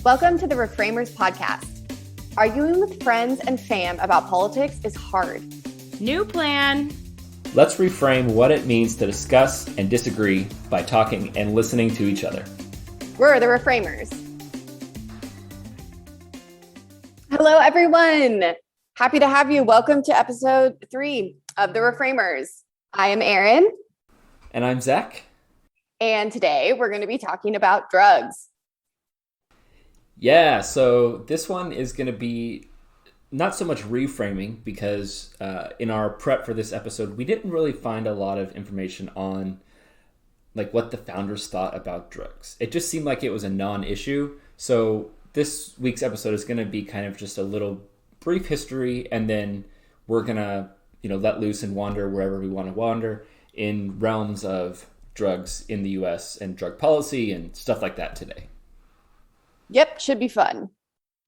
Welcome to the Reframers podcast. Arguing with friends and fam about politics is hard. New plan. Let's reframe what it means to discuss and disagree by talking and listening to each other. We're the Reframers. Hello, everyone. Happy to have you. Welcome to episode 3 of the Reframers. I am Erin. And I'm Zach. And today we're going to be talking about drugs. Yeah, so this one is going to be not so much reframing because in our prep for this episode, we didn't really find a lot of information on like what the founders thought about drugs. It just seemed like it was a non-issue. So this week's episode is going to be kind of just a little brief history, and then we're going to, let loose and wander wherever we want to wander in realms of drugs in the US and drug policy and stuff like that today. Yep, should be fun.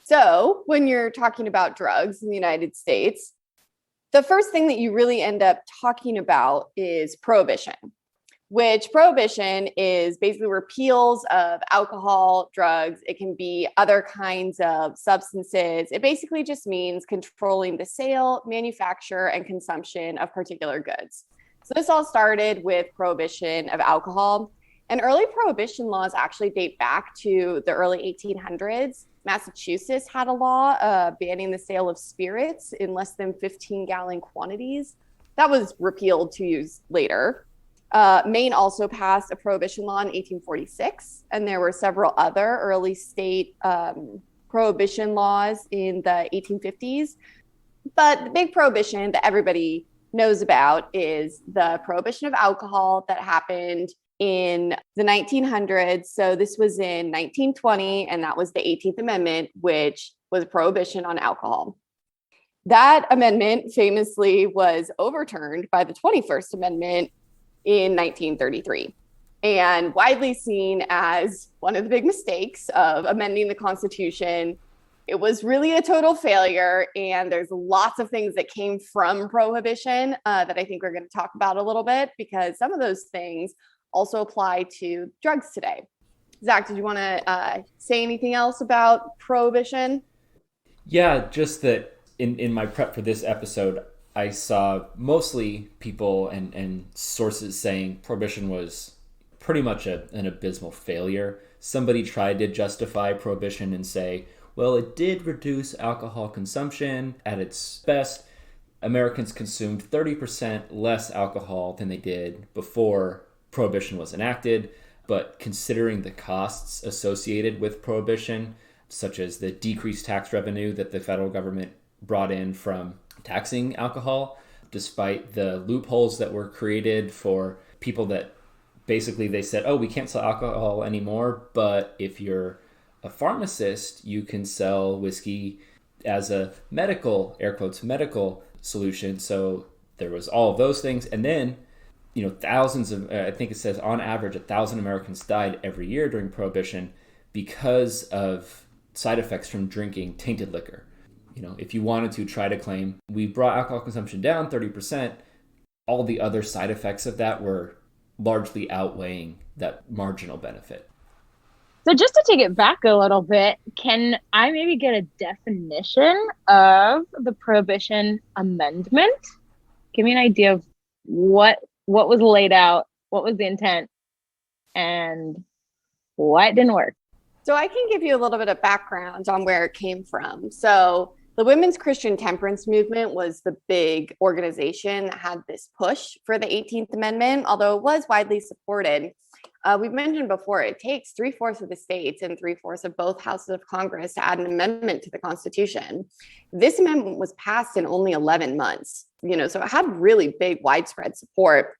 So when you're talking about drugs in the United States, the first thing that you really end up talking about is prohibition, which prohibition is basically repeals of alcohol, drugs. It can be other kinds of substances. It basically just means controlling the sale, manufacture, and consumption of particular goods. So this all started with prohibition of alcohol. And early prohibition laws actually date back to the early 1800s. Massachusetts had a law banning the sale of spirits in less than 15-gallon quantities. That was repealed 2 years later. Maine also passed a prohibition law in 1846, and there were several other early state prohibition laws in the 1850s. But the big prohibition that everybody knows about is the prohibition of alcohol that happened in the 1900s. So this was in 1920, and that was the 18th Amendment, which was a prohibition on alcohol. That amendment famously was overturned by the 21st Amendment in 1933, and widely seen as one of the big mistakes of amending the Constitution. It was really a total failure, and there's lots of things that came from prohibition that I think we're going to talk about a little bit, because some of those things also apply to drugs today. Zach, did you want to say anything else about prohibition? Yeah, just that in my prep for this episode, I saw mostly people and sources saying prohibition was pretty much an abysmal failure. Somebody tried to justify prohibition and say, well, it did reduce alcohol consumption at its best. Americans consumed 30% less alcohol than they did before prohibition was enacted, but considering the costs associated with prohibition, such as the decreased tax revenue that the federal government brought in from taxing alcohol, despite the loopholes that were created for people that basically they said, oh, we can't sell alcohol anymore, but if you're a pharmacist, you can sell whiskey as a medical, air quotes, medical solution. So there was all of those things. And then thousands of, I think it says on average, 1,000 Americans died every year during Prohibition because of side effects from drinking tainted liquor. If you wanted to try to claim we brought alcohol consumption down 30%, all the other side effects of that were largely outweighing that marginal benefit. So just to take it back a little bit, can I maybe get a definition of the Prohibition Amendment? Give me an idea of what was laid out, what was the intent, and what didn't work. So I can give you a little bit of background on where it came from. So the Women's Christian Temperance Movement was the big organization that had this push for the 18th Amendment, although it was widely supported. We've mentioned before, it takes 3/4 of the states and 3/4 of both houses of Congress to add an amendment to the Constitution. This amendment was passed in only 11 months, so it had really big, widespread support.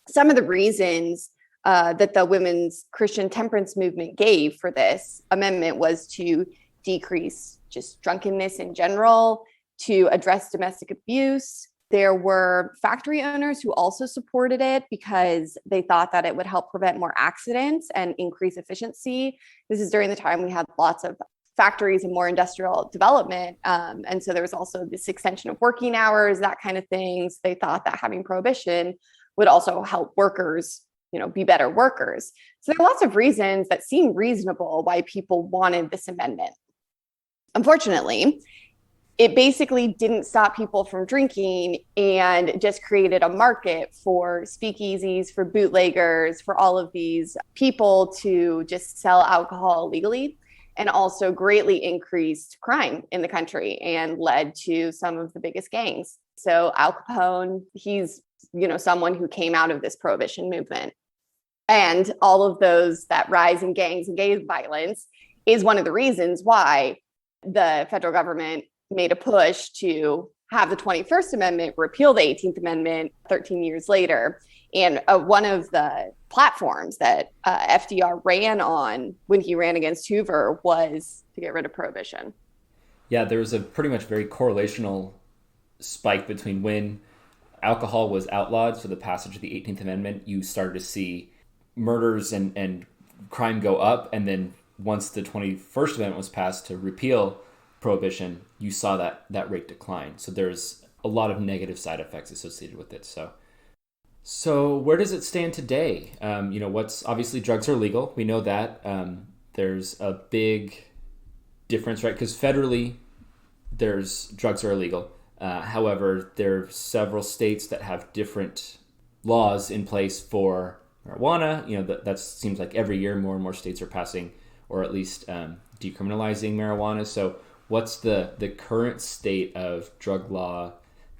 Some of the reasons that the Women's Christian Temperance Movement gave for this amendment was to decrease just drunkenness in general, to address domestic abuse. There were factory owners who also supported it because they thought that it would help prevent more accidents and increase efficiency. This is during the time we had lots of factories and more industrial development. And so there was also this extension of working hours, that kind of things. They thought that having prohibition would also help workers be better workers. So there are lots of reasons that seem reasonable why people wanted this amendment. Unfortunately, it basically didn't stop people from drinking and just created a market for speakeasies, for bootleggers, for all of these people to just sell alcohol illegally, and also greatly increased crime in the country and led to some of the biggest gangs. So Al Capone, he's, someone who came out of this prohibition movement. And all of that rise in gangs and gang violence is one of the reasons why the federal government made a push to have the 21st Amendment repeal the 18th Amendment 13 years later. And one of the platforms that FDR ran on when he ran against Hoover was to get rid of prohibition. Yeah, there was a pretty much very correlational spike between when alcohol was outlawed, so the passage of the 18th Amendment, you started to see murders and crime go up. And then once the 21st Amendment was passed to repeal prohibition, you saw that rate decline. So there's a lot of negative side effects associated with it. So where does it stand today? What's obviously drugs are legal. We know that. There's a big difference, right? Because federally, drugs are illegal. However, there are several states that have different laws in place for marijuana. That seems like every year more and more states are passing, or at least decriminalizing marijuana. So what's the current state of drug law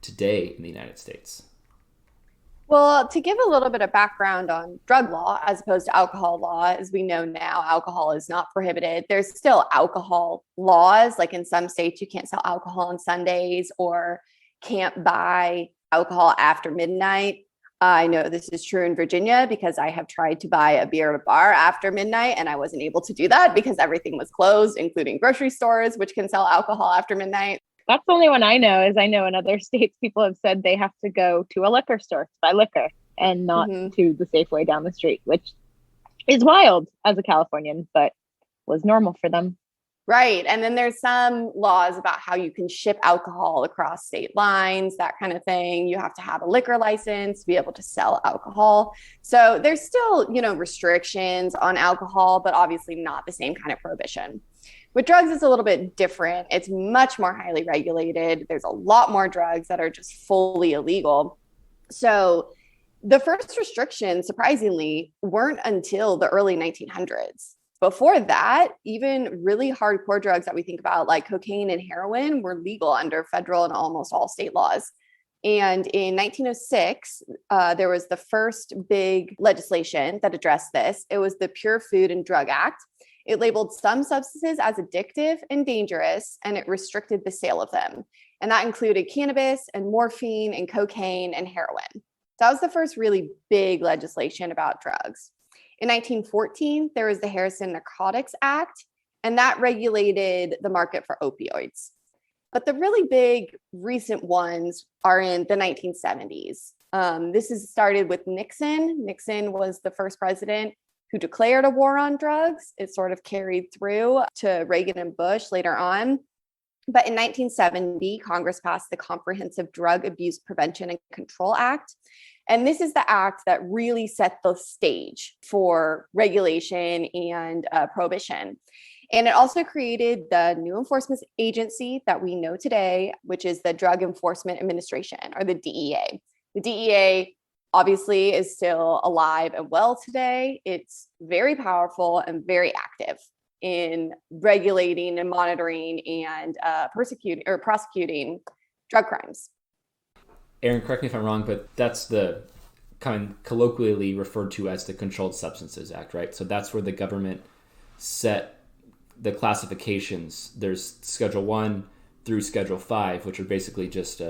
today in the United States? Well, to give a little bit of background on drug law as opposed to alcohol law, as we know now, alcohol is not prohibited. There's still alcohol laws. Like in some states, you can't sell alcohol on Sundays or can't buy alcohol after midnight. I know this is true in Virginia because I have tried to buy a beer at a bar after midnight and I wasn't able to do that because everything was closed, including grocery stores, which can sell alcohol after midnight. That's the only one I know. Is I know in other states, people have said they have to go to a liquor store to buy liquor and not to the Safeway down the street, which is wild as a Californian, but was normal for them. Right. And then there's some laws about how you can ship alcohol across state lines, that kind of thing. You have to have a liquor license to be able to sell alcohol. So there's still, restrictions on alcohol, but obviously not the same kind of prohibition. With drugs, it's a little bit different. It's much more highly regulated. There's a lot more drugs that are just fully illegal. So the first restrictions, surprisingly, weren't until the early 1900s. Before that, even really hardcore drugs that we think about, like cocaine and heroin, were legal under federal and almost all state laws. And in 1906, there was the first big legislation that addressed this. It was the Pure Food and Drug Act. It labeled some substances as addictive and dangerous, and it restricted the sale of them. And that included cannabis and morphine and cocaine and heroin. So that was the first really big legislation about drugs. In 1914, there was the Harrison Narcotics Act, and that regulated the market for opioids. But the really big recent ones are in the 1970s. This is started with Nixon. Nixon was the first president who declared a war on drugs. It sort of carried through to Reagan and Bush later on. But in 1970, Congress passed the Comprehensive Drug Abuse Prevention and Control Act. And this is the act that really set the stage for regulation and prohibition. And it also created the new enforcement agency that we know today, which is the Drug Enforcement Administration, or the DEA. The DEA obviously is still alive and well today. It's very powerful and very active in regulating and monitoring and prosecuting drug crimes. Aaron, correct me if I'm wrong, but that's the kind of colloquially referred to as the Controlled Substances Act, right? So that's where the government set the classifications. There's Schedule 1 through Schedule 5, which are basically just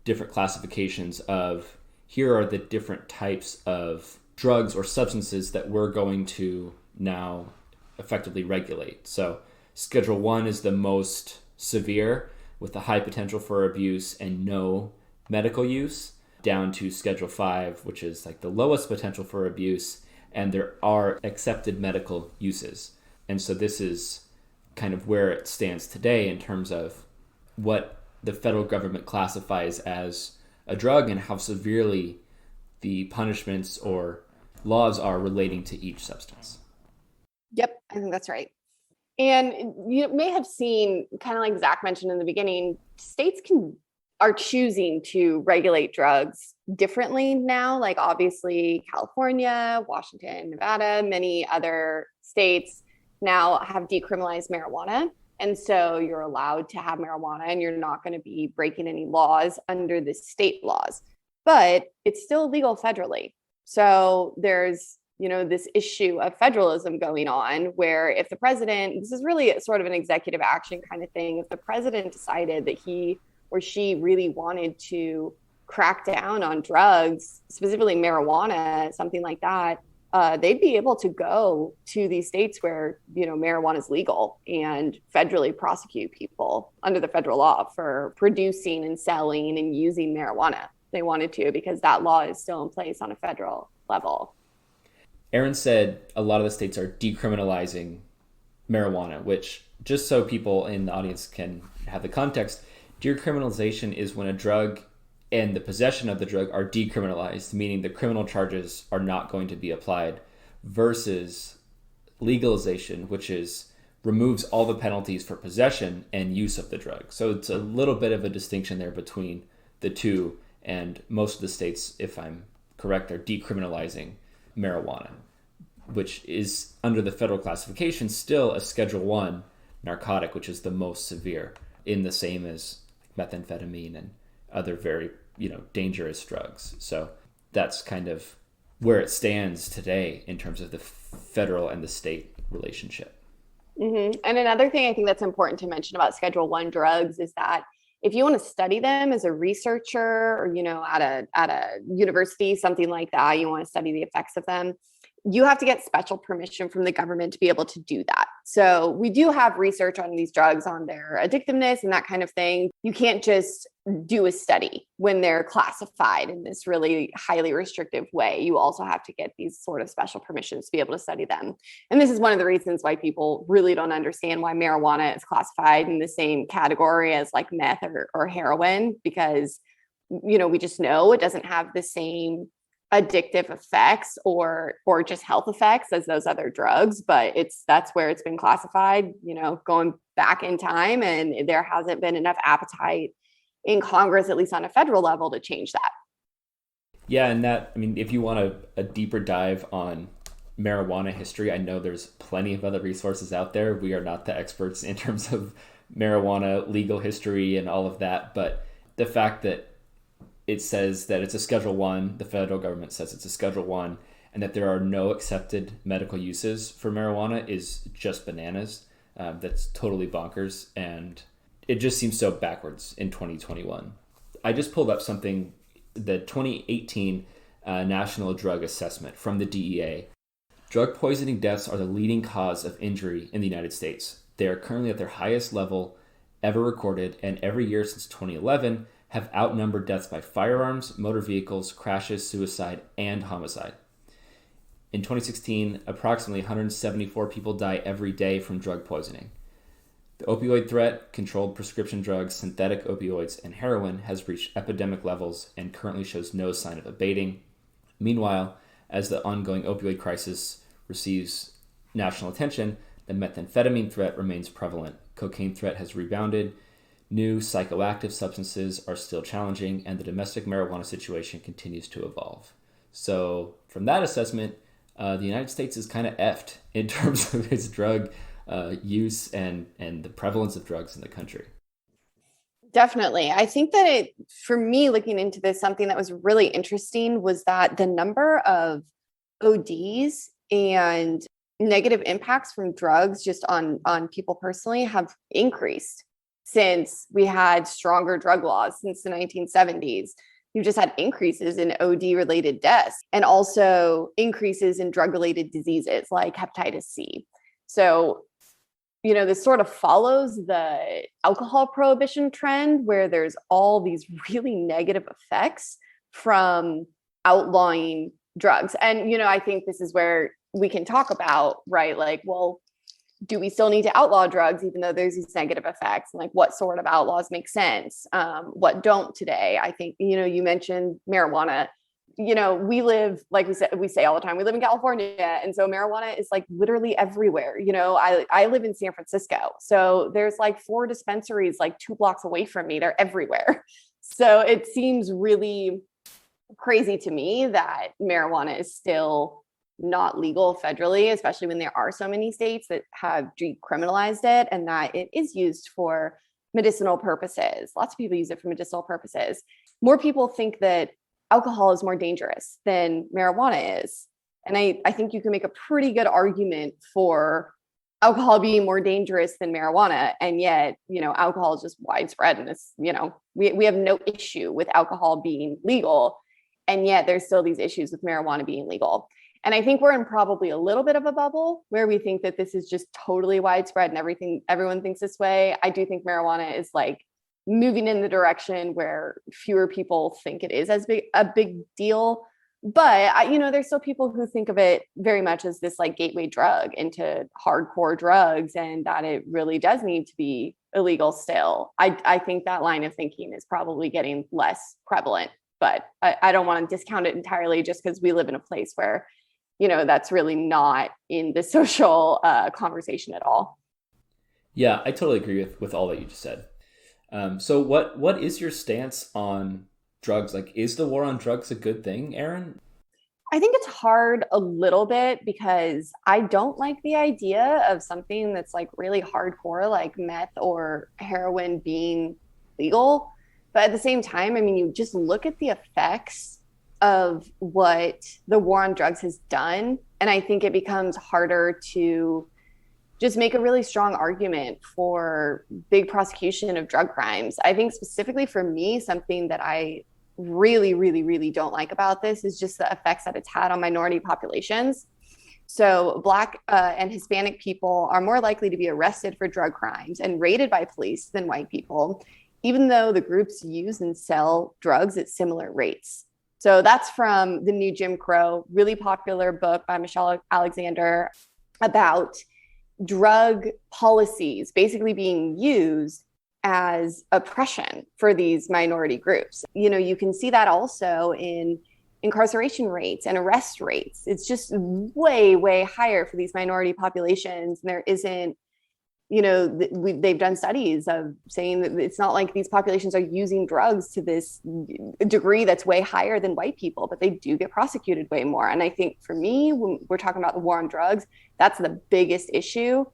different classifications of here are the different types of drugs or substances that we're going to now effectively regulate. So Schedule 1 is the most severe with the high potential for abuse and no medical use, down to Schedule 5, which is like the lowest potential for abuse, and there are accepted medical uses. And so this is kind of where it stands today in terms of what the federal government classifies as a drug and how severely the punishments or laws are relating to each substance. Yep, I think that's right. And you may have seen, kind of like Zach mentioned in the beginning, states are choosing to regulate drugs differently now. Like obviously California, Washington, Nevada, many other states now have decriminalized marijuana. And so you're allowed to have marijuana and you're not going to be breaking any laws under the state laws, but it's still legal federally. So there's this issue of federalism going on where if the president, this is really sort of an executive action kind of thing, if the president decided that he or she really wanted to crack down on drugs, specifically marijuana, something like that, they'd be able to go to these states where, marijuana is legal and federally prosecute people under the federal law for producing and selling and using marijuana. They wanted to, because that law is still in place on a federal level. Aaron said a lot of the states are decriminalizing marijuana, which, just so people in the audience can have the context, decriminalization is when a drug and the possession of the drug are decriminalized, meaning the criminal charges are not going to be applied, versus legalization, which removes all the penalties for possession and use of the drug. So it's a little bit of a distinction there between the two, and most of the states, if I'm correct, are decriminalizing marijuana, which is under the federal classification still a Schedule 1 narcotic, which is the most severe, in the same as methamphetamine and other very dangerous drugs. So that's kind of where it stands today in terms of the federal and the state relationship. Mm-hmm. And another thing I think that's important to mention about Schedule 1 drugs is that if you want to study them as a researcher or, at a university, something like that, you want to study the effects of them, you have to get special permission from the government to be able to do that. So we do have research on these drugs, on their addictiveness and that kind of thing. You can't just do a study when they're classified in this really highly restrictive way. You also have to get these sort of special permissions to be able to study them. And this is one of the reasons why people really don't understand why marijuana is classified in the same category as like meth or heroin, because, we just know it doesn't have the same addictive effects or just health effects as those other drugs, but that's where it's been classified, going back in time, and there hasn't been enough appetite in Congress, at least on a federal level, to change that. Yeah, and if you want a deeper dive on marijuana history, I know there's plenty of other resources out there. We are not the experts in terms of marijuana legal history and all of that, but the fact that it says that it's a Schedule 1, the federal government says it's a Schedule 1, and that there are no accepted medical uses for marijuana is just bananas. That's totally bonkers, and it just seems so backwards in 2021. I just pulled up something, the 2018 National Drug Assessment from the DEA. Drug poisoning deaths are the leading cause of injury in the United States. They are currently at their highest level ever recorded, and every year since 2011 have outnumbered deaths by firearms, motor vehicles, crashes, suicide, and homicide. In 2016, approximately 174 people die every day from drug poisoning. The opioid threat, controlled prescription drugs, synthetic opioids, and heroin has reached epidemic levels and currently shows no sign of abating. Meanwhile, as the ongoing opioid crisis receives national attention, the methamphetamine threat remains prevalent. Cocaine threat has rebounded. New psychoactive substances are still challenging, and the domestic marijuana situation continues to evolve. So from that assessment, the United States is kind of effed in terms of its drug use and the prevalence of drugs in the country. Definitely. I think that for me, looking into this, something that was really interesting was that the number of ODs and negative impacts from drugs just on people personally have increased since we had stronger drug laws since the 1970s. You've just had increases in OD-related deaths and also increases in drug-related diseases like hepatitis C. So, this sort of follows the alcohol prohibition trend where there's all these really negative effects from outlawing drugs. And, I think this is where we can talk about, right? Like, well, do we still need to outlaw drugs even though there's these negative effects? And like, what sort of outlaws make sense? What don't today? I think, you mentioned marijuana. we live, like we say all the time, we live in California. And so marijuana is like literally everywhere. I live in San Francisco. So there's like 4 dispensaries like 2 blocks away from me. They're everywhere. So it seems really crazy to me that marijuana is still not legal federally, especially when there are so many states that have decriminalized it and that it is used for medicinal purposes. Lots of people use it for medicinal purposes. More people think that alcohol is more dangerous than marijuana is. And I think you can make a pretty good argument for alcohol being more dangerous than marijuana. And yet, alcohol is just widespread. And it's, we have no issue with alcohol being legal. And yet there's still these issues with marijuana being legal. And I think we're in probably a little bit of a bubble where we think that this is just totally widespread and everyone thinks this way. I do think marijuana is like moving in the direction where fewer people think it is a big deal. But there's still people who think of it very much as this like gateway drug into hardcore drugs, and that it really does need to be illegal still. I think that line of thinking is probably getting less prevalent, but I don't want to discount it entirely just because we live in a place where, that's really not in the social conversation at all. Yeah, I totally agree with all that you just said. So what is your stance on drugs? Like, is the war on drugs a good thing, Erin? I think it's hard a little bit because I don't like the idea of something that's like really hardcore, like meth or heroin being legal. But at the same time, I mean, you just look at the effects of what the war on drugs has done. And I think it becomes harder to just make a really strong argument for big prosecution of drug crimes. I think specifically for me, something that I really, really, really don't like about this is just the effects that it's had on minority populations. So Black and Hispanic people are more likely to be arrested for drug crimes and raided by police than white people, even though the groups use and sell drugs at similar rates. So that's from The New Jim Crow, really popular book by Michelle Alexander about drug policies basically being used as oppression for these minority groups. You can see that also in incarceration rates and arrest rates. It's just way, way higher for these minority populations. And there isn't, they've done studies of saying that it's not like these populations are using drugs to this degree that's way higher than white people, but they do get prosecuted way more. And I think for me, when we're talking about the war on drugs, that's the biggest issue.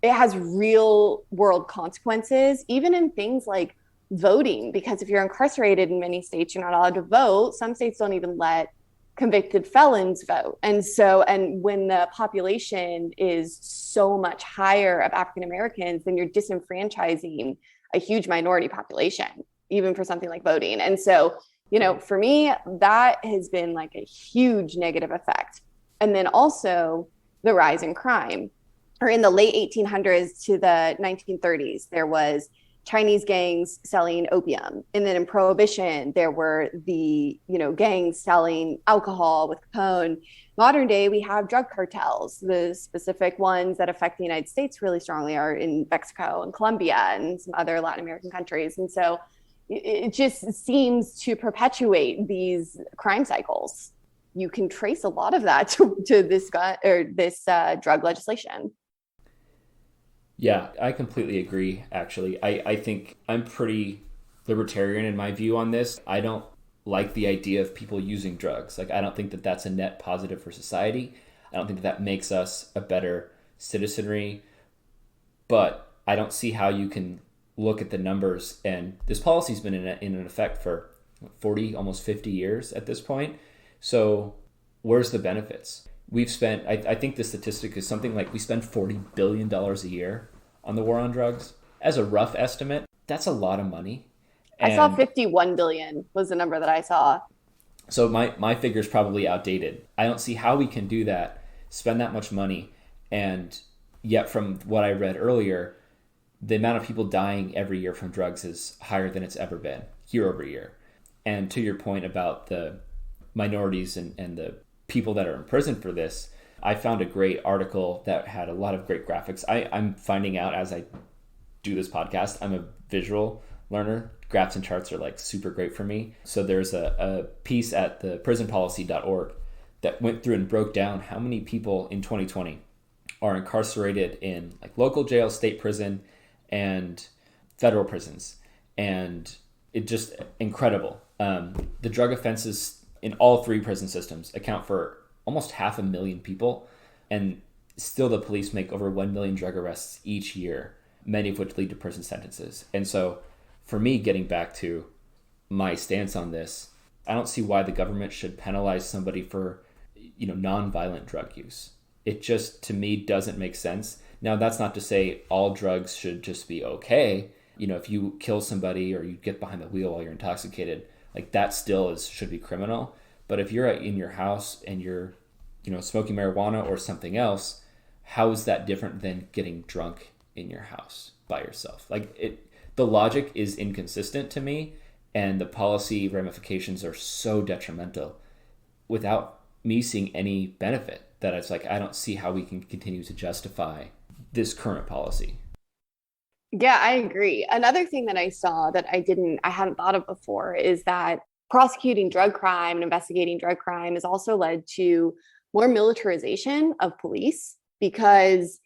It has real world consequences, even in things like voting, because if you're incarcerated in many states, you're not allowed to vote. Some states don't even let convicted felons vote. And when the population is so much higher of African Americans, then you're disenfranchising a huge minority population, even for something like voting. And so, for me, that has been like a huge negative effect. And then also the rise in crime. Or in the late 1800s to the 1930s, there was Chinese gangs selling opium. And then in Prohibition, there were the, gangs selling alcohol with Capone. Modern day, we have drug cartels. The specific ones that affect the United States really strongly are in Mexico and Colombia and some other Latin American countries. And so it just seems to perpetuate these crime cycles. You can trace a lot of that to this drug legislation. Yeah, I completely agree, actually. I think I'm pretty libertarian in my view on this. I don't like the idea of people using drugs. Like, I don't think that that's a net positive for society. I don't think that makes us a better citizenry. But I don't see how you can look at the numbers. And this policy's been in effect for 40, almost 50 years at this point. So where's the benefits? We've spent, I think the statistic is something like we spend $40 billion a year on the war on drugs. As a rough estimate, that's a lot of money. I saw 51 billion was the number that I saw. So my figure is probably outdated. I don't see how we can do that, spend that much money. And yet from what I read earlier, the amount of people dying every year from drugs is higher than it's ever been year over year. And to your point about the minorities and the people that are in prison for this, I found a great article that had a lot of great graphics. I'm finding out as I do this podcast, I'm a visual learner. Graphs and charts are like super great for me. So there's a piece at the prisonpolicy.org that went through and broke down how many people in 2020 are incarcerated in like local jail, state prison, and federal prisons. And it just incredible. The drug offenses in all three prison systems account for almost 500,000 people. And still the police make over 1 million drug arrests each year, many of which lead to prison sentences. And so for me, getting back to my stance on this, I don't see why the government should penalize somebody for, nonviolent drug use. It just, to me, doesn't make sense. Now, that's not to say all drugs should just be okay. If you kill somebody or you get behind the wheel while you're intoxicated, like that still should be criminal. But if you're in your house and you're, smoking marijuana or something else, how is that different than getting drunk in your house by yourself? The logic is inconsistent to me, and the policy ramifications are so detrimental without me seeing any benefit that it's like, I don't see how we can continue to justify this current policy. Yeah, I agree. Another thing that I saw that I hadn't thought of before is that prosecuting drug crime and investigating drug crime has also led to more militarization of police, because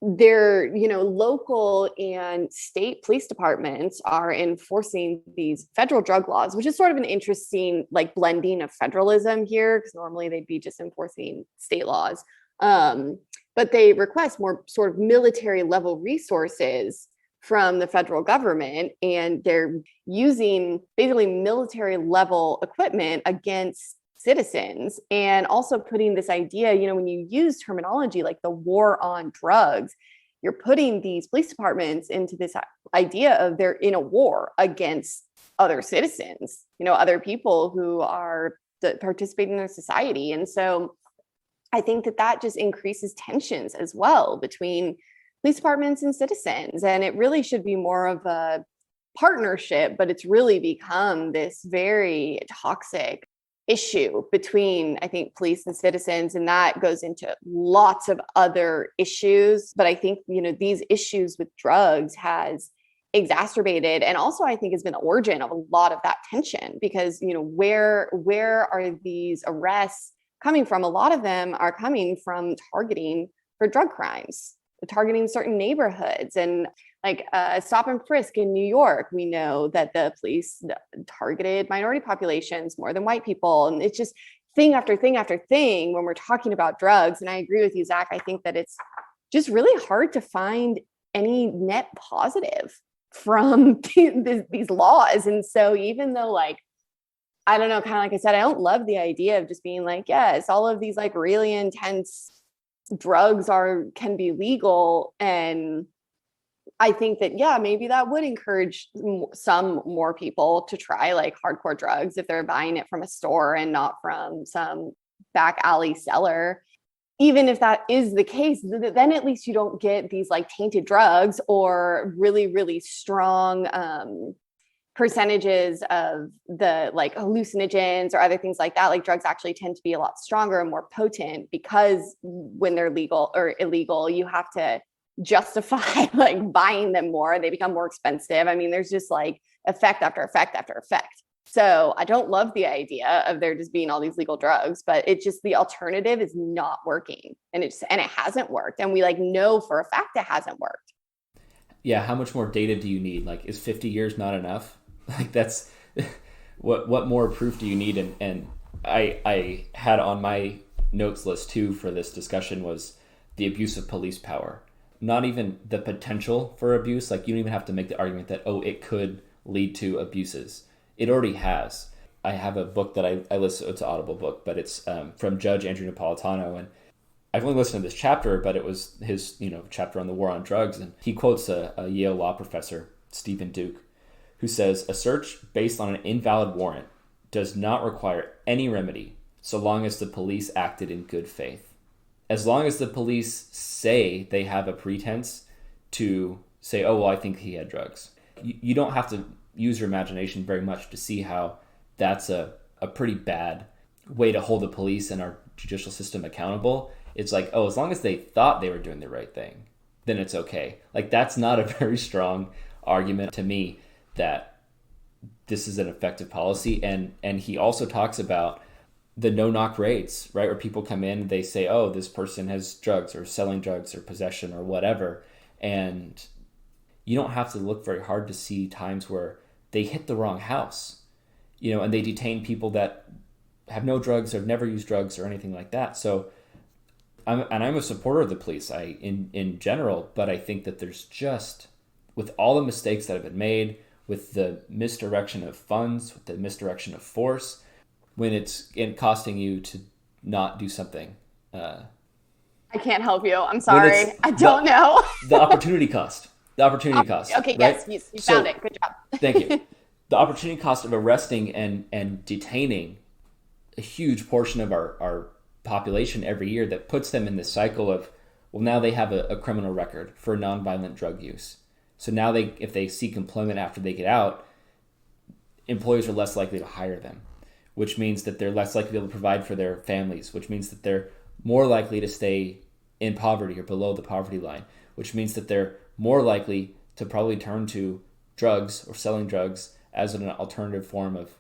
their, local and state police departments are enforcing these federal drug laws, which is sort of an interesting like blending of federalism here, because normally they'd be just enforcing state laws. But they request more sort of military level resources from the federal government, and they're using basically military level equipment against citizens, and also putting this idea, when you use terminology like the war on drugs, you're putting these police departments into this idea of they're in a war against other citizens, other people who are participating in their society. And so I think that just increases tensions as well between police departments and citizens. And it really should be more of a partnership, but it's really become this very toxic issue between, I think, police and citizens, and that goes into lots of other issues. But I think, these issues with drugs has exacerbated, and also I think has been the origin of a lot of that tension, because, where are these arrests coming from? A lot of them are coming from targeting for drug crimes, targeting certain neighborhoods. And like stop and frisk in New York, we know that the police targeted minority populations more than white people. And it's just thing after thing after thing when we're talking about drugs. And I agree with you, Zach. I think that it's just really hard to find any net positive from these laws. And so even though, like, I don't know, kind of like I said, I don't love the idea of just being like, yes, all of these like really intense drugs can be legal. And I think that, yeah, maybe that would encourage some more people to try like hardcore drugs if they're buying it from a store and not from some back alley seller. Even if that is the case, then at least you don't get these like tainted drugs or really, really strong percentages of the like hallucinogens or other things like that. Like drugs actually tend to be a lot stronger and more potent, because when they're legal or illegal, you have to justify like buying them more. They become more expensive. I mean, there's just like effect after effect after effect. So I don't love the idea of there just being all these legal drugs, but it's just the alternative is not working, and it hasn't worked. And we like know for a fact it hasn't worked. Yeah. How much more data do you need? Like, is 50 years not enough? Like that's what more proof do you need? And I had on my notes list too for this discussion was the abuse of police power. Not even the potential for abuse. Like, you don't even have to make the argument that, it could lead to abuses. It already has. I have a book that I listen, it's an Audible book, but it's from Judge Andrew Napolitano. And I've only listened to this chapter, but it was his, chapter on the war on drugs. And he quotes a Yale law professor, Stephen Duke, who says, a search based on an invalid warrant does not require any remedy so long as the police acted in good faith. As long as the police say they have a pretense to say, I think he had drugs. You don't have to use your imagination very much to see how that's a pretty bad way to hold the police and our judicial system accountable. It's like, as long as they thought they were doing the right thing, then it's okay. Like, that's not a very strong argument to me that this is an effective policy. And he also talks about the no-knock raids, right? Where people come in, they say, oh, this person has drugs or selling drugs or possession or whatever. And you don't have to look very hard to see times where they hit the wrong house, and they detain people that have no drugs or never used drugs or anything like that. So I'm a supporter of the police in general, but I think that there's just, with all the mistakes that have been made, with the misdirection of funds, with the misdirection of force, when it's costing you to not do something. I can't help you. I'm sorry. I don't know. The opportunity cost. The opportunity cost. Okay, right? Yes, you found it. Good job. Thank you. The opportunity cost of arresting and detaining a huge portion of our population every year, that puts them in this cycle of, well, now they have a criminal record for nonviolent drug use. So now if they seek employment after they get out, employers are less likely to hire them, which means that they're less likely to be able to provide for their families, which means that they're more likely to stay in poverty or below the poverty line, which means that they're more likely to probably turn to drugs or selling drugs as an alternative form of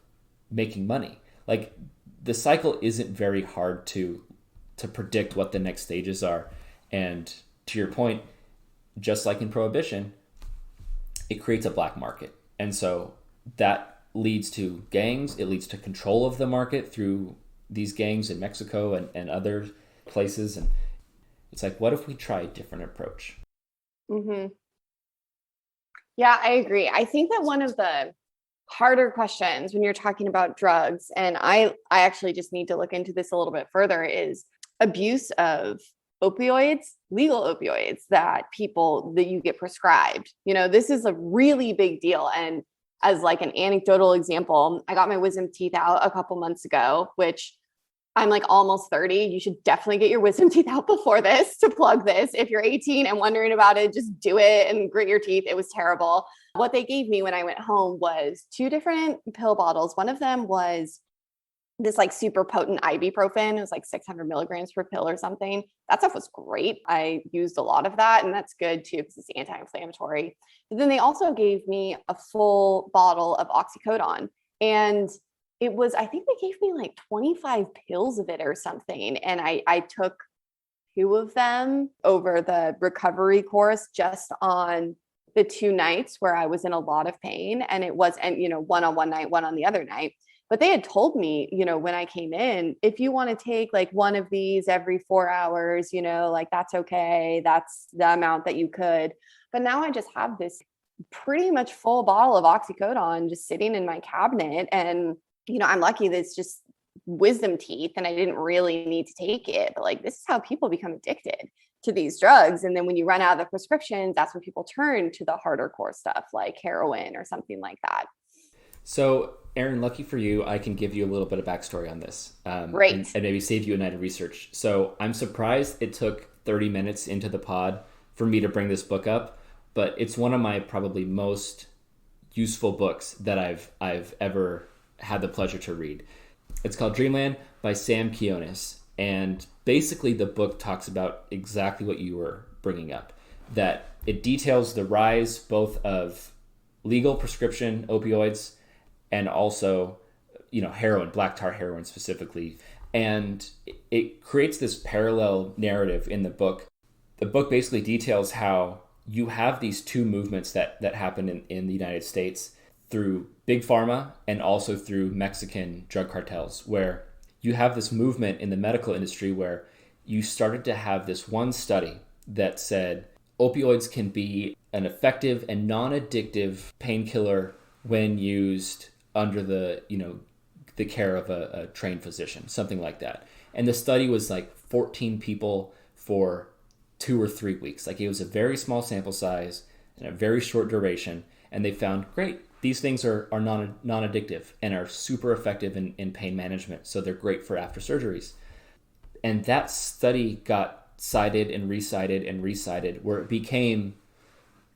making money. Like, the cycle isn't very hard to predict what the next stages are. And to your point, just like in prohibition, it creates a black market. And so that leads to gangs. It leads to control of the market through these gangs in Mexico and other places. And it's like, what if we try a different approach? Mm-hmm. Yeah, I agree. I think that one of the harder questions when you're talking about drugs, and I actually just need to look into this a little bit further, is abuse of opioids, legal opioids that you get prescribed. This is a really big deal. And as like an anecdotal example, I got my wisdom teeth out a couple months ago, which I'm like almost 30. You should definitely get your wisdom teeth out before this to plug this. If you're 18 and wondering about it, just do it and grit your teeth. It was terrible. What they gave me when I went home was 2 different pill bottles. One of them was this like super potent ibuprofen. It was like 600 milligrams per pill or something. That stuff was great. I used a lot of that, and that's good too because it's anti-inflammatory. But then they also gave me a full bottle of oxycodone, and I think they gave me like 25 pills of it or something. And I took 2 of them over the recovery course just on the 2 nights where I was in a lot of pain. And it was, one on one night, one on the other night. But they had told me, when I came in, if you want to take like one of these every 4 hours, like that's okay. That's the amount that you could. But now I just have this pretty much full bottle of oxycodone just sitting in my cabinet. And I'm lucky that it's just wisdom teeth and I didn't really need to take it. But like, this is how people become addicted to these drugs. And then when you run out of the prescriptions, that's when people turn to the harder core stuff like heroin or something like that. So, Erin, lucky for you, I can give you a little bit of backstory on this. Great. And maybe save you a night of research. So I'm surprised it took 30 minutes into the pod for me to bring this book up, but it's one of my probably most useful books that I've ever had the pleasure to read. It's called Dreamland by Sam Quinones. And basically the book talks about exactly what you were bringing up, that it details the rise both of legal prescription opioids and also, heroin, black tar heroin specifically. And it creates this parallel narrative in the book. The book basically details how you have these 2 movements that happen in the United States through big pharma and also through Mexican drug cartels, where you have this movement in the medical industry where you started to have this one study that said opioids can be an effective and non-addictive painkiller when used under the care of a trained physician, something like that. And the study was like 14 people for 2 or 3 weeks. Like, it was a very small sample size and a very short duration. And they found, great, these things are non-addictive and are super effective in pain management. So they're great for after surgeries. And that study got cited and recited and recited, where it became,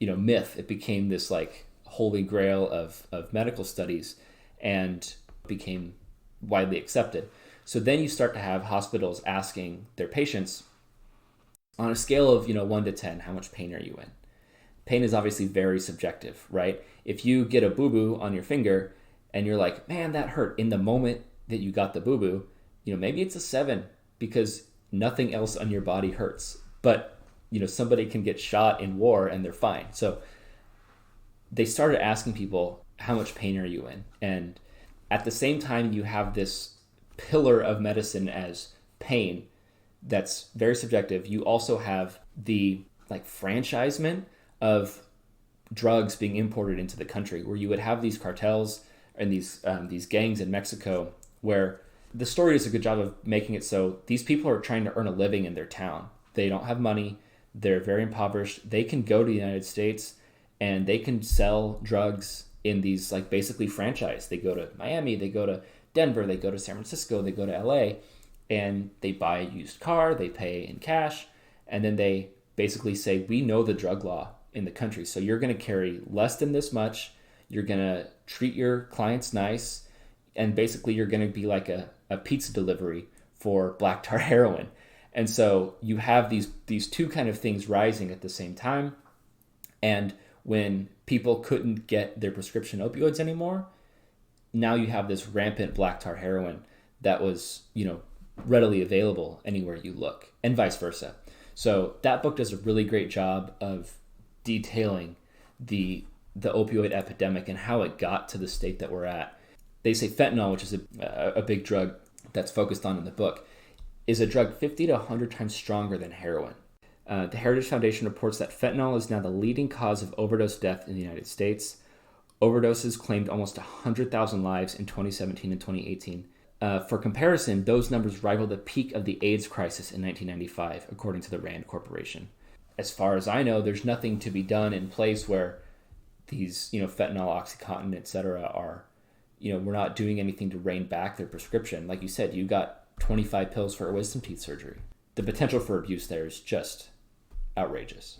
myth. It became this like holy grail of medical studies and became widely accepted. So then you start to have hospitals asking their patients, on a scale of 1 to 10, how much pain are you in? pain is obviously very subjective, right? If you get a boo-boo on your finger and you're like, man, that hurt in the moment that you got the boo-boo, maybe it's a 7 because nothing else on your body hurts. But, somebody can get shot in war and they're fine. So they started asking people, how much pain are you in? And at the same time, you have this pillar of medicine as pain that's very subjective. You also have the franchisement of drugs being imported into the country, where you would have these cartels and these gangs in Mexico, where the story does a good job of making it so these people are trying to earn a living in their town. They don't have money. They're very impoverished. They can go to the United States and they can sell drugs in these basically franchise. They go to Miami, they go to Denver, they go to San Francisco, they go to LA, and they buy a used car, they pay in cash, and then they basically say, we know the drug law in the country, so you're going to carry less than this much, you're going to treat your clients nice, and basically you're going to be like a pizza delivery for black tar heroin. And so you have these two kind of things rising at the same time. And when people couldn't get their prescription opioids anymore, now you have this rampant black tar heroin that was, readily available anywhere you look, and vice versa. So that book does a really great job of detailing the opioid epidemic and how it got to the state that we're at. They say fentanyl, which is a big drug that's focused on in the book, is a drug 50 to 100 times stronger than heroin. The Heritage Foundation reports that fentanyl is now the leading cause of overdose death in the United States. Overdoses claimed almost 100,000 lives in 2017 and 2018. For comparison, those numbers rival the peak of the AIDS crisis in 1995, according to the Rand Corporation. As far as I know, there's nothing to be done in place where these, fentanyl, OxyContin, etc. are, we're not doing anything to rein back their prescription. Like you said, you got 25 pills for a wisdom teeth surgery. The potential for abuse there is just outrageous.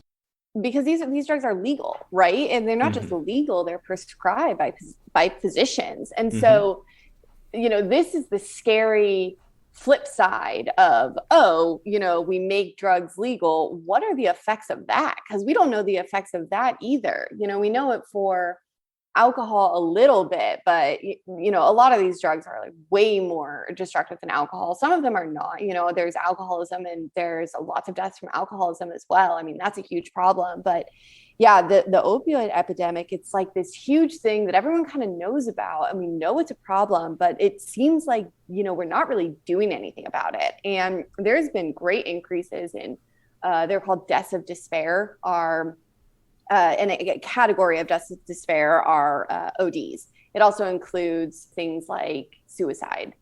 Because these drugs are legal, right? And they're not just legal, they're prescribed by physicians. And so, this is the scary flip side of, we make drugs legal. What are the effects of that? Because we don't know the effects of that either. We know it for alcohol a little bit, but a lot of these drugs are way more destructive than alcohol. Some of them are not. There's alcoholism and there's lots of deaths from alcoholism as well. I mean, that's a huge problem. But yeah, the opioid epidemic, it's this huge thing that everyone kind of knows about, and we know it's a problem, but it seems like we're not really doing anything about it. And there's been great increases in they're called deaths of despair, and a category of deaths of despair are ODs. It also includes things like suicide.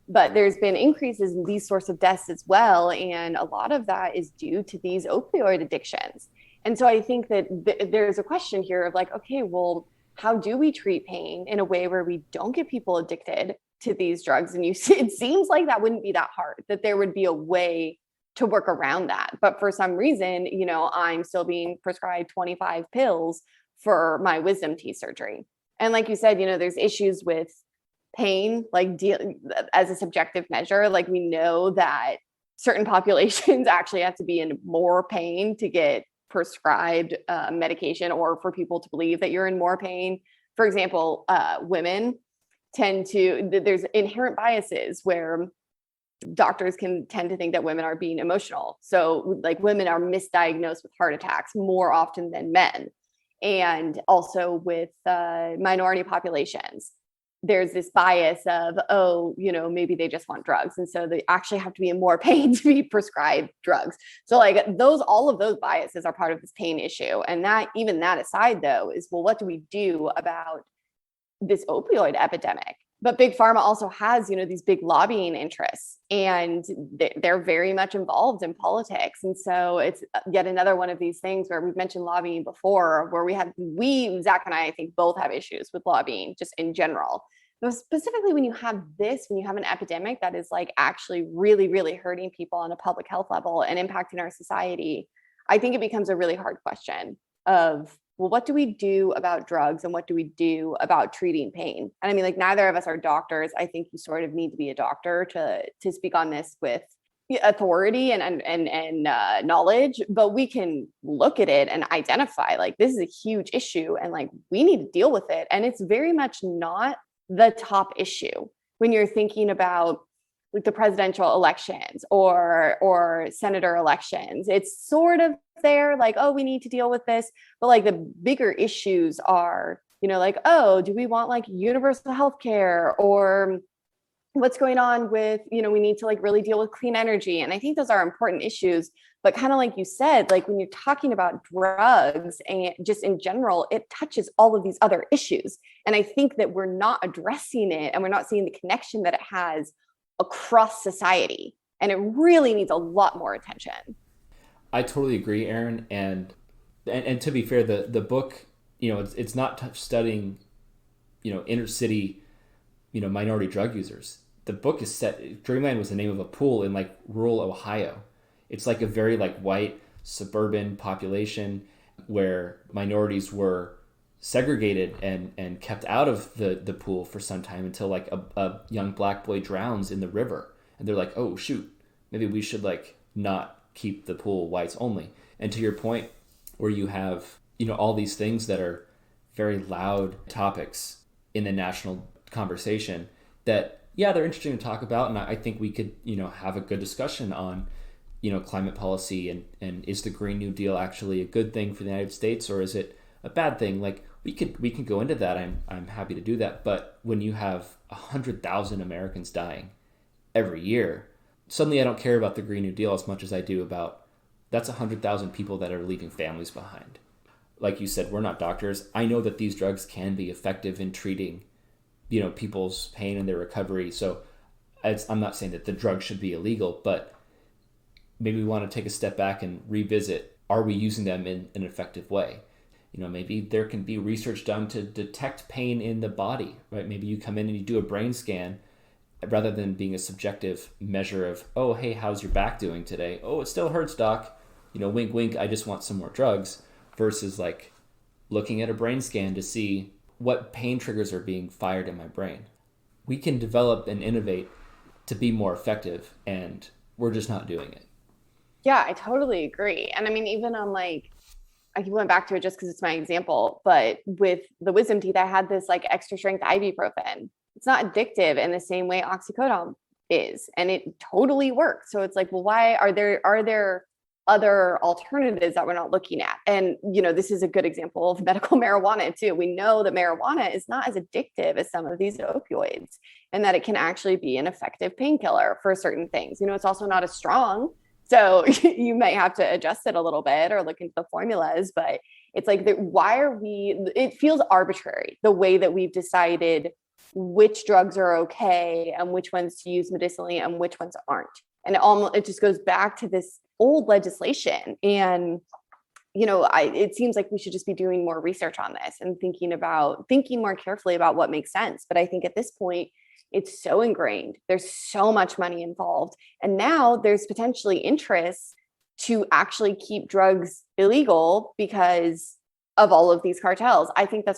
But there's been increases in these sorts of deaths as well. And a lot of that is due to these opioid addictions. And so I think that there's a question here of okay, well, how do we treat pain in a way where we don't get people addicted to these drugs? And it seems like that wouldn't be that hard, that there would be a way to work around that. But for some reason, I'm still being prescribed 25 pills for my wisdom teeth surgery. And like you said, there's issues with pain, as a subjective measure. We know that certain populations actually have to be in more pain to get prescribed medication, or for people to believe that you're in more pain. For example, women there's inherent biases where doctors can tend to think that women are being emotional. So women are misdiagnosed with heart attacks more often than men. And also with minority populations, there's this bias of, maybe they just want drugs. And so they actually have to be in more pain to be prescribed drugs. So all of those biases are part of this pain issue. And that aside though, is, well, what do we do about this opioid epidemic? But Big Pharma also has, these big lobbying interests, and they're very much involved in politics. And so it's yet another one of these things where we've mentioned lobbying before, where Zach and I think both have issues with lobbying just in general. But specifically when you have an epidemic that is actually really, really hurting people on a public health level and impacting our society, I think it becomes a really hard question of, well, what do we do about drugs and what do we do about treating pain? And I mean, neither of us are doctors. I think you sort of need to be a doctor to speak on this with authority and knowledge, but we can look at it and identify like this is a huge issue and like we need to deal with it. And it's very much not the top issue when you're thinking about like the presidential elections or senator elections. It's sort of there like, oh, we need to deal with this, but like the bigger issues are, like, oh, do we want like universal health care, or what's going on with, we need to like really deal with clean energy. And I think those are important issues, but kind of like you said, like when you're talking about drugs and just in general, it touches all of these other issues. And I think that we're not addressing it and we're not seeing the connection that it has across society. And it really needs a lot more attention. I totally agree, Erin. And to be fair, the book, it's not studying, inner city, minority drug users. The book is set, Dreamland was the name of a pool in like rural Ohio. It's like a very like white suburban population where minorities were segregated and kept out of the pool for some time until like a young black boy drowns in the river. And they're like, oh shoot, maybe we should like not keep the pool whites only. And to your point, where you have, all these things that are very loud topics in the national conversation that, yeah, they're interesting to talk about. And I think we could, have a good discussion on, climate policy and is the Green New Deal actually a good thing for the United States, or is it a bad thing? Like we can go into that. I'm happy to do that. But when you have 100,000 Americans dying every year, suddenly I don't care about the Green New Deal as much as I do about that's 100,000 people that are leaving families behind. Like you said, we're not doctors. I know that these drugs can be effective in treating, people's pain and their recovery. So I'm not saying that the drug should be illegal, but maybe we want to take a step back and revisit, are we using them in an effective way? Maybe there can be research done to detect pain in the body, right? Maybe you come in and you do a brain scan rather than being a subjective measure of, oh, hey, how's your back doing today? Oh, it still hurts, doc. Wink, wink, I just want some more drugs, versus like looking at a brain scan to see what pain triggers are being fired in my brain. We can develop and innovate to be more effective, and we're just not doing it. Yeah, I totally agree. And I mean, even on like, I went back to it just because it's my example, but with the wisdom teeth, I had this like extra strength ibuprofen. It's not addictive in the same way oxycodone is, and it totally works. So it's like, well, why are there other alternatives that we're not looking at? And this is a good example of medical marijuana too. We know that marijuana is not as addictive as some of these opioids, and that it can actually be an effective painkiller for certain things. It's also not as strong, so you might have to adjust it a little bit or look into the formulas. But it's like, it feels arbitrary the way that we've decided which drugs are okay and which ones to use medicinally and which ones aren't. And it just goes back to this old legislation. And, it seems like we should just be doing more research on this and thinking more carefully about what makes sense. But I think at this point, it's so ingrained. There's so much money involved. And now there's potentially interest to actually keep drugs illegal because of all of these cartels. I think I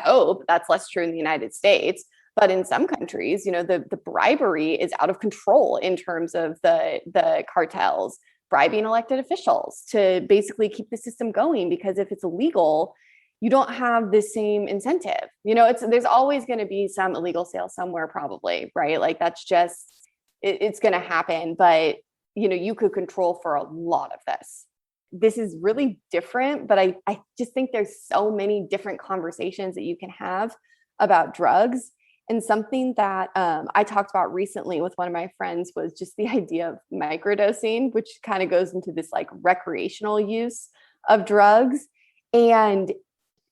hope that's less true in the United States. But in some countries, the bribery is out of control in terms of the cartels bribing elected officials to basically keep the system going. Because if it's illegal, you don't have the same incentive. There's always going to be some illegal sale somewhere, probably, right? Like that's just, it's going to happen. But, you could control for a lot of this. This is really different, but I just think there's so many different conversations that you can have about drugs. And something that I talked about recently with one of my friends was just the idea of microdosing, which kind of goes into this like recreational use of drugs. And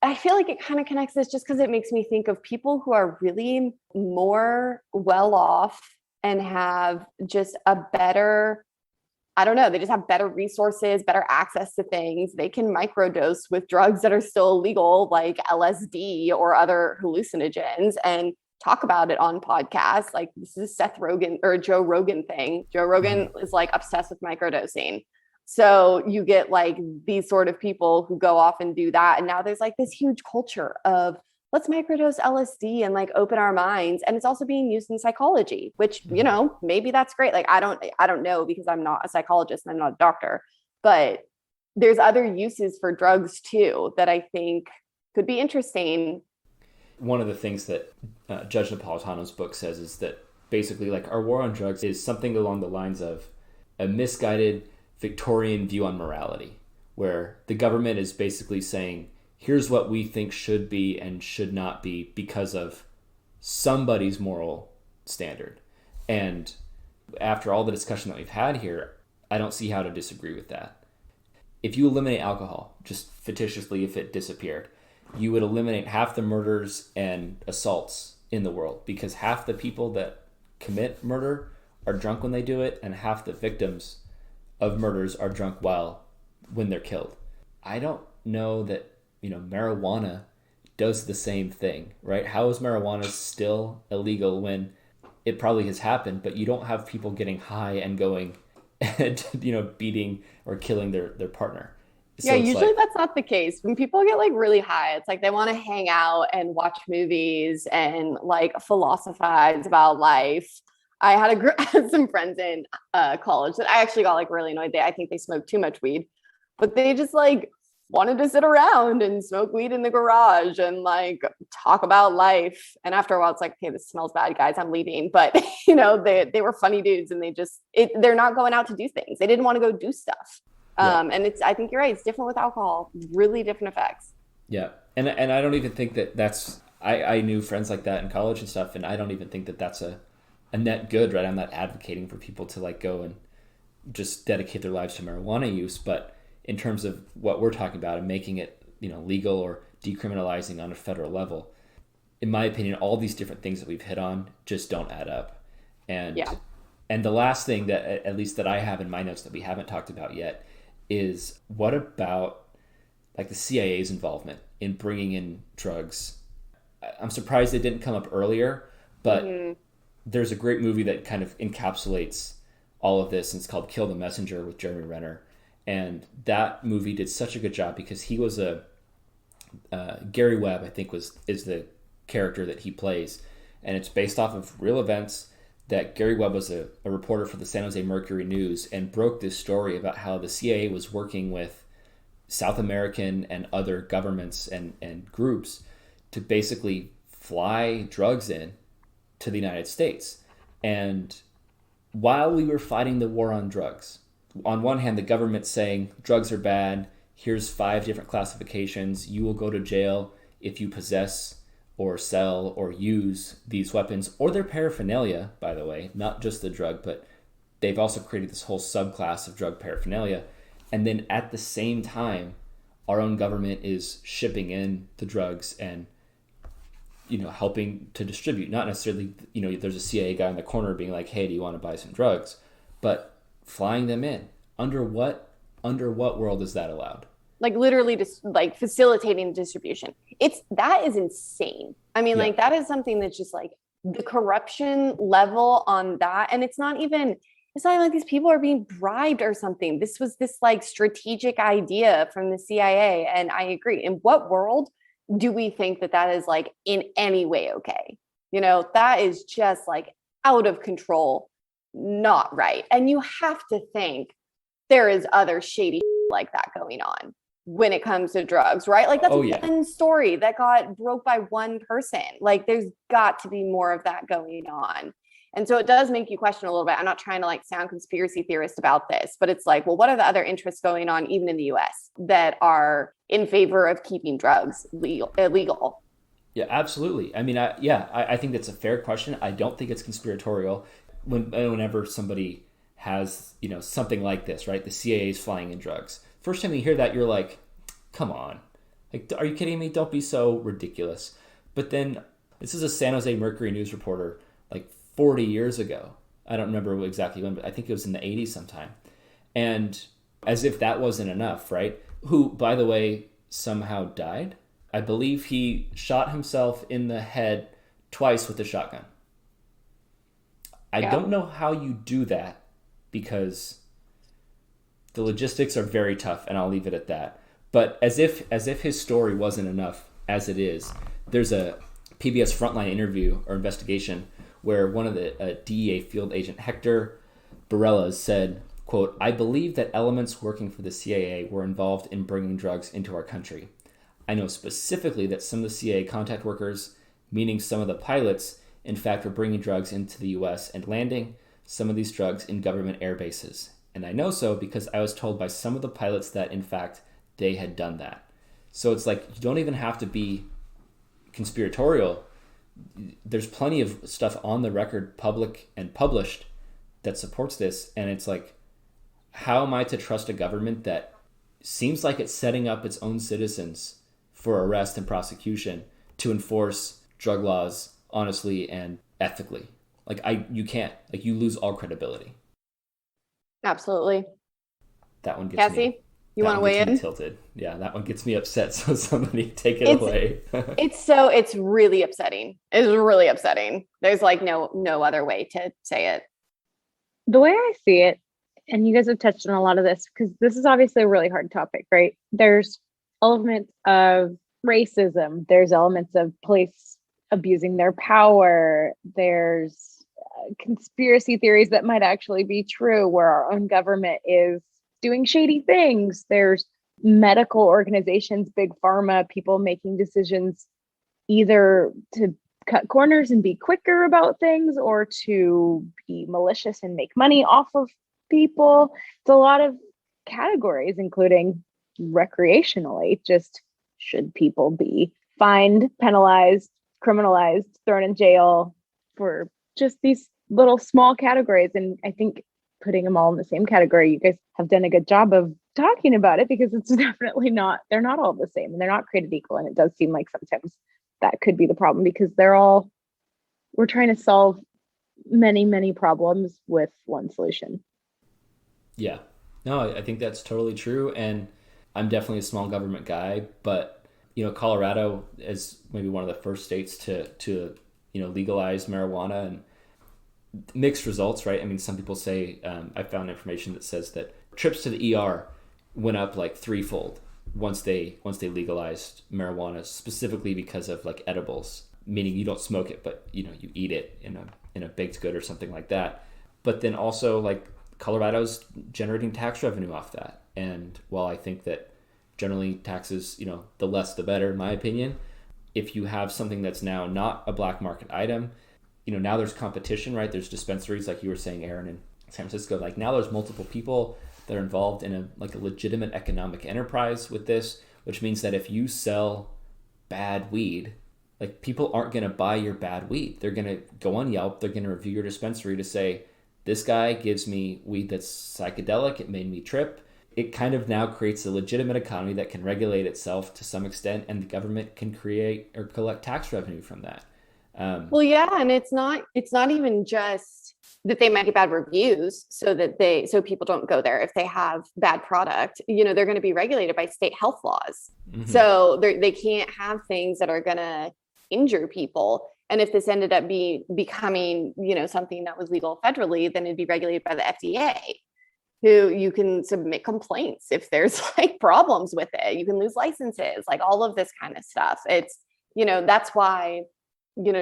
I feel like it kind of connects this just because it makes me think of people who are really more well off and have just a better, I don't know, they just have better resources, better access to things. They can microdose with drugs that are still illegal, like LSD or other hallucinogens, and talk about it on podcasts. Like this is a Seth Rogen or Joe Rogan thing. Joe Rogan is like obsessed with microdosing. So you get like these sort of people who go off and do that. And now there's like this huge culture of let's microdose LSD and like open our minds. And it's also being used in psychology, which, you know, maybe that's great. Like, I don't know because I'm not a psychologist and I'm not a doctor, but there's other uses for drugs too that I think could be interesting. One of the things that Judge Napolitano's book says is that basically, like, our war on drugs is something along the lines of a misguided Victorian view on morality, where the government is basically saying, here's what we think should be and should not be because of somebody's moral standard. And after all the discussion that we've had here, I don't see how to disagree with that. If you eliminate alcohol, just fictitiously, if it disappeared, you would eliminate half the murders and assaults in the world, because half the people that commit murder are drunk when they do it, and half the victims of murders are drunk when they're killed. I don't know that, marijuana does the same thing, right? How is marijuana still illegal when it probably has happened, but you don't have people getting high and going and, beating or killing their partner? So yeah, usually that's not the case. When people get like really high, it's like they want to hang out and watch movies and like philosophize about life. I had some friends in college that I actually got like really annoyed. I think they smoked too much weed, but they just like wanted to sit around and smoke weed in the garage and like talk about life. And after a while, it's like, okay, this smells bad, guys. I'm leaving. But they were funny dudes, and they're not going out to do things. They didn't want to go do stuff. Yeah. And I think you're right. It's different with alcohol, really different effects. Yeah. And I don't even think that's, I knew friends like that in college and stuff. And I don't even think that that's a net good, right? I'm not advocating for people to like go and just dedicate their lives to marijuana use. But in terms of what we're talking about and making it, legal or decriminalizing on a federal level, in my opinion, all these different things that we've hit on just don't add up. And, yeah. And the last thing that, at least that I have in my notes that we haven't talked about yet, is what about like the CIA's involvement in bringing in drugs? I'm surprised it didn't come up earlier, but there's a great movie that kind of encapsulates all of this, and it's called Kill the Messenger with Jeremy Renner. And that movie did such a good job because he was Gary Webb, I think is the character that he plays. And it's based off of real events that Gary Webb was a reporter for the San Jose Mercury News and broke this story about how the CIA was working with South American and other governments and groups to basically fly drugs in to the United States. And while we were fighting the war on drugs, on one hand, the government's saying drugs are bad, here's 5 different classifications, you will go to jail if you possess or sell or use these weapons, or their paraphernalia, by the way, not just the drug, but they've also created this whole subclass of drug paraphernalia. And then at the same time, our own government is shipping in the drugs and, helping to distribute. Not necessarily, there's a CIA guy in the corner being like, hey, do you want to buy some drugs? But flying them in. Under what world is that allowed? Like literally just like facilitating distribution. That is insane. I mean, like that is something that's just like the corruption level on that. And it's not even like these people are being bribed or something. This was this like strategic idea from the CIA. And I agree. In what world do we think that is like in any way okay? That is just like out of control, not right. And you have to think there is other shady like that going on when it comes to drugs, right? Like that's one story that got broke by one person. Like there's got to be more of that going on. And so it does make you question a little bit. I'm not trying to like sound conspiracy theorist about this, but it's like, well, what are the other interests going on even in the US that are in favor of keeping drugs illegal? Yeah, absolutely. I mean, I think that's a fair question. I don't think it's conspiratorial. Whenever somebody has, something like this, right? The CIA is flying in drugs. First time you hear that, you're like, come on. Like, are you kidding me? Don't be so ridiculous. But then this is a San Jose Mercury News reporter like 40 years ago. I don't remember exactly when, but I think it was in the 80s sometime. And as if that wasn't enough, right? Who, by the way, somehow died. I believe he shot himself in the head twice with a shotgun. I don't know how you do that because the logistics are very tough, and I'll leave it at that. But as if his story wasn't enough as it is, There's a PBS Frontline interview or investigation where one of the DEA field agent, Hector Barelas, said, quote, "I believe that elements working for the CIA were involved in bringing drugs into our country. I know specifically that some of the CIA contact workers, meaning some of the pilots, in fact, were bringing drugs into the U.S. and landing some of these drugs in government air bases. And I know so because I was told by some of the pilots that, in fact, they had done that." So it's like, you don't even have to be conspiratorial. There's plenty of stuff on the record, public and published, that supports this. And it's like, how am I to trust a government that seems like it's setting up its own citizens for arrest and prosecution to enforce drug laws honestly and ethically? Like, you can't. Like, you lose all credibility. Absolutely. That one gets Cassie, me. you want to weigh in? Tilted. Yeah, that one gets me upset. So somebody take it away. It's really upsetting. It's really upsetting. There's like no other way to say it. The way I see it, and you guys have touched on a lot of this, because this is obviously a really hard topic, right? There's elements of racism. There's elements of police abusing their power. There's conspiracy theories that might actually be true, where our own government is doing shady things. There's medical organizations, big pharma, people making decisions either to cut corners and be quicker about things, or to be malicious and make money off of people. It's a lot of categories, including recreationally. Just, should people be fined, penalized, criminalized, thrown in jail for just these little small categories? And I think putting them all in the same category, you guys have done a good job of talking about it, because it's definitely not, they're not all the same and they're not created equal. And it does seem like sometimes that could be the problem, because we're trying to solve many, many problems with one solution. Yeah, no, I think that's totally true. And I'm definitely a small government guy, but Colorado is maybe one of the first states to legalize marijuana, and mixed results, right? I mean, some people say, I found information that says that trips to the ER went up like threefold once they legalized marijuana, specifically because of like edibles, meaning you don't smoke it, but you eat it in a baked good or something like that. But then also, like, Colorado's generating tax revenue off that. And while I think that generally taxes, the less the better, in my opinion, if you have something that's now not a black market item, now there's competition, right? There's dispensaries, like you were saying, Aaron, in San Francisco. Like, now there's multiple people that are involved in a legitimate economic enterprise with this, which means that if you sell bad weed, like, people aren't going to buy your bad weed. They're going to go on Yelp. They're going to review your dispensary to say, this guy gives me weed that's psychedelic. It made me trip. It kind of now creates a legitimate economy that can regulate itself to some extent, and the government can create or collect tax revenue from that. Well, yeah, and it's not even just that they might get bad reviews so people don't go there if they have bad product. They're going to be regulated by state health laws. Mm-hmm. So they can't have things that are going to injure people. And if this ended up becoming, something that was legal federally, then it'd be regulated by the FDA, who you can submit complaints if there's like problems with it. You can lose licenses, like all of this kind of stuff. It's, that's why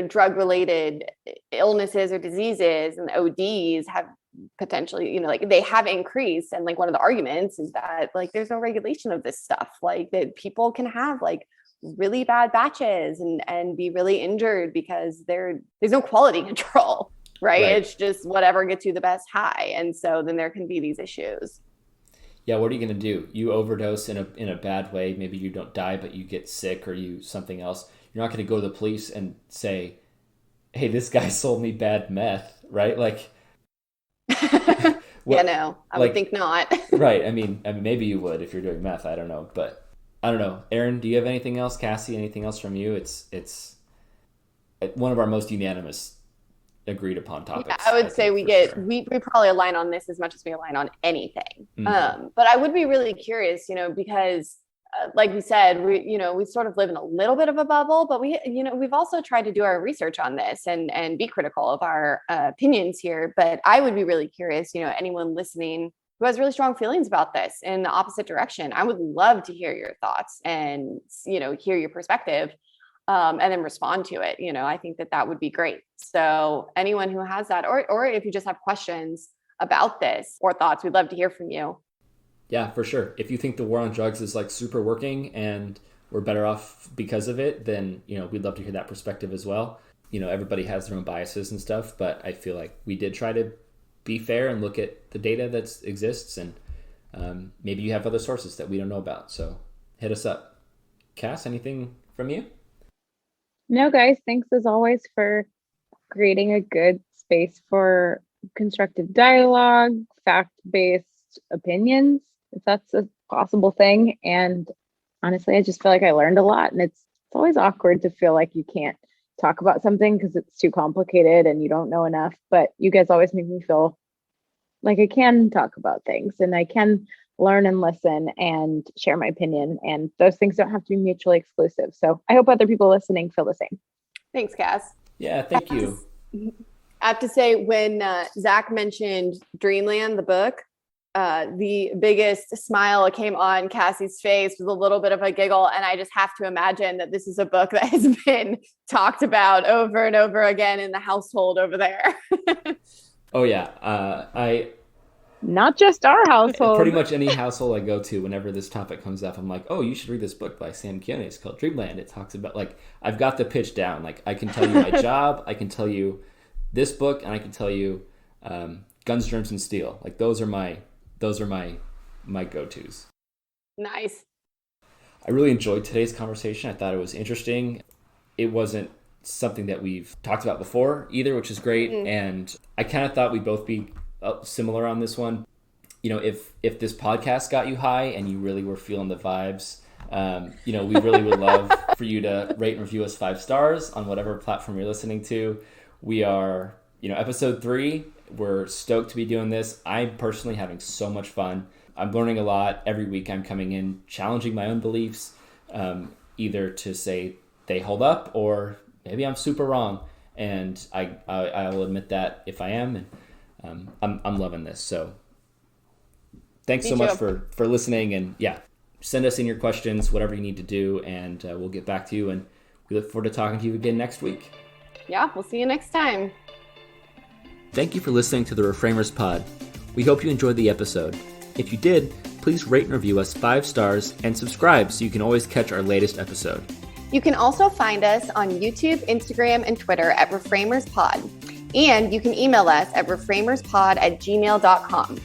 drug-related illnesses or diseases and ODs have potentially, they have increased. And like one of the arguments is that like there's no regulation of this stuff, like that people can have like really bad batches and be really injured because there's no quality control, right? It's just whatever gets you the best high. And so then there can be these issues. Yeah, what are you going to do? You overdose in a bad way. Maybe you don't die, but you get sick or you something else. You're not going to go to the police and say, hey, this guy sold me bad meth, right? Like, yeah, no, I would think not. Right. I mean, maybe you would if you're doing meth. I don't know. But I don't know. Aaron, do you have anything else? Cassie, anything else from you? It's one of our most unanimous agreed upon topics. Yeah, I would say we probably align on this as much as we align on anything. Mm-hmm. But I would be really curious, because like we said, we sort of live in a little bit of a bubble, but we've also tried to do our research on this and be critical of our opinions here. But I would be really curious, anyone listening who has really strong feelings about this in the opposite direction. I would love to hear your thoughts and, hear your perspective. and then respond to it. I think that would be great. So anyone who has that, or if you just have questions about this or thoughts, we'd love to hear from you. Yeah, for sure. If you think the war on drugs is like super working and we're better off because of it, then, we'd love to hear that perspective as well. Everybody has their own biases and stuff, but I feel like we did try to be fair and look at the data that exists, and maybe you have other sources that we don't know about. So hit us up. Cass, anything from you? No, guys, thanks as always for creating a good space for constructive dialogue, fact-based opinions, if that's a possible thing. And honestly, I just feel like I learned a lot, and it's always awkward to feel like you can't talk about something because it's too complicated and you don't know enough, but you guys always make me feel like I can talk about things and I can learn and listen and share my opinion, and those things don't have to be mutually exclusive. So I hope other people listening feel the same. Thanks, Cass. Yeah, thank you. I have to say, when Zach mentioned Dreamland, the book, the biggest smile came on Cassie's face with a little bit of a giggle. And I just have to imagine that this is a book that has been talked about over and over again in the household over there. Oh, yeah. Not just our household. Pretty much any household I go to, whenever this topic comes up, I'm like, oh, you should read this book by Sam Keone. It's called Dreamland. It talks about, like, I've got the pitch down. Like, I can tell you my job, I can tell you this book, and I can tell you Guns, Germs, and Steel. Like, those are my go-tos. Nice. I really enjoyed today's conversation. I thought it was interesting. It wasn't something that we've talked about before either, which is great. And I kind of thought we'd both be similar on this one. If this podcast got you high and you really were feeling the vibes, we really would love for you to rate and review us 5 stars on whatever platform you're listening to. We are, episode 3. We're stoked to be doing this. I'm personally having so much fun. I'm learning a lot. Every week I'm coming in, challenging my own beliefs, either to say they hold up or maybe I'm super wrong. And I will admit that if I am, and I'm loving this. So thanks so much for listening. And yeah, send us in your questions, whatever you need to do, and we'll get back to you. And we look forward to talking to you again next week. Yeah, we'll see you next time. Thank you for listening to the Reframers Pod. We hope you enjoyed the episode. If you did, please rate and review us 5 stars and subscribe so you can always catch our latest episode. You can also find us on YouTube, Instagram, and Twitter at Reframers Pod. And you can email us at reframerspod@gmail.com.